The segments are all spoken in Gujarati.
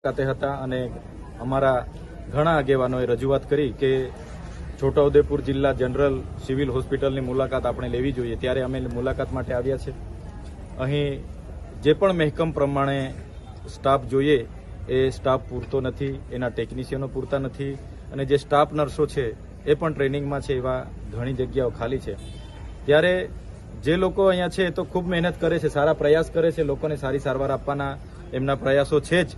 ખાતે હતા અને અમારા ઘણા આગેવાનોએ રજૂઆત કરી કે છોટાઉદેપુર જિલ્લા જનરલ સિવિલ હોસ્પિટલની મુલાકાત આપણે લેવી જોઈએ, ત્યારે અમે મુલાકાત માટે આવ્યા છે. અહીં જે પણ મહેકમ પ્રમાણે સ્ટાફ જોઈએ એ સ્ટાફ પૂરતો નથી, એના ટેકનિશિયનો પૂરતા નથી અને જે સ્ટાફ નર્સો છે એ પણ ટ્રેનિંગમાં છે, એવા ઘણી જગ્યાઓ ખાલી છે. ત્યારે જે લોકો અહીંયા છે એ તો ખૂબ મહેનત કરે છે, સારા પ્રયાસ કરે છે, લોકોને સારી સારવાર આપવાના એમના પ્રયાસો છે જ,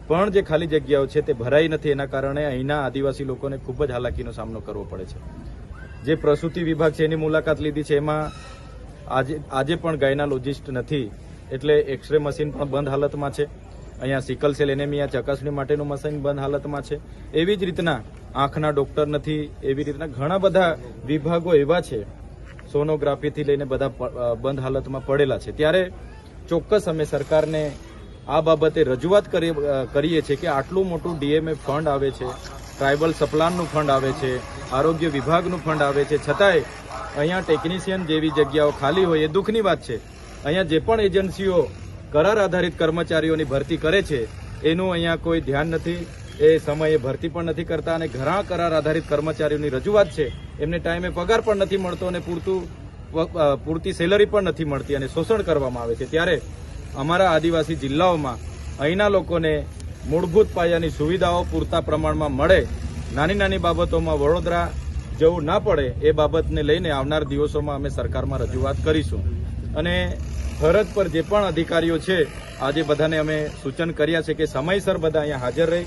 પણ જે ખાલી જગ્યાઓ છે તે ભરાઈ નથી. એના કારણે અહીંના આદિવાસી લોકોને ખૂબ જ હાલાકીનો સામનો કરવો પડે છે. જે પ્રસૂતિ વિભાગ છે એની મુલાકાત લીધી છે, એમાં આજે પણ ગાયનાલોજિસ્ટ નથી, એટલે એક્સરે મશીન પણ બંધ હાલતમાં છે. અહીંયા સિકલ સેલ એનેમિયા ચકાસણી માટેનું મશીન બંધ હાલતમાં છે. એવી જ રીતના આંખના ડોક્ટર નથી, એવી રીતના ઘણા બધા વિભાગો એવા છે, સોનોગ્રાફીથી લઈને બધા બંધ હાલતમાં પડેલા છે. ત્યારે ચોક્કસ અમે સરકારને આ બાબતે રજૂઆત કરીએ છીએ કે આટલું મોટું ડીએમએફ ફંડ આવે છે, ટ્રાઇબલ સપ્લાનનું ફંડ આવે છે, આરોગ્ય વિભાગનું ફંડ આવે છે, છતાંય અહીંયા ટેકનિશિયન જેવી જગ્યાઓ ખાલી હોય એ દુઃખની વાત છે. અહીંયા જે પણ એજન્સીઓ કરાર આધારિત કર્મચારીઓની ભરતી કરે છે એનું અહીંયા કોઈ ધ્યાન નથી, એ સમયે ભરતી પણ નથી કરતા અને ઘણા કરાર આધારિત કર્મચારીઓની રજૂઆત છે, એમને ટાઈમે પગાર પણ નથી મળતો અને પૂરતી સેલરી પણ નથી મળતી અને શોષણ કરવામાં આવે છે. ત્યારે અમારા આદિવાસી જિલ્લાઓમાં અહીંના લોકોને મૂળભૂત પાયાની સુવિધાઓ પૂરતા પ્રમાણમાં મળે, નાની નાની બાબતોમાં વડોદરા જવું ના પડે, એ બાબતને લઈને આવનાર દિવસોમાં અમે સરકારમાં રજૂઆત કરીશું. અને ફરજ પર જે પણ અધિકારીઓ છે આજે બધાને અમે સૂચન કર્યા છે કે સમયસર બધા અહીંયા હાજર રહી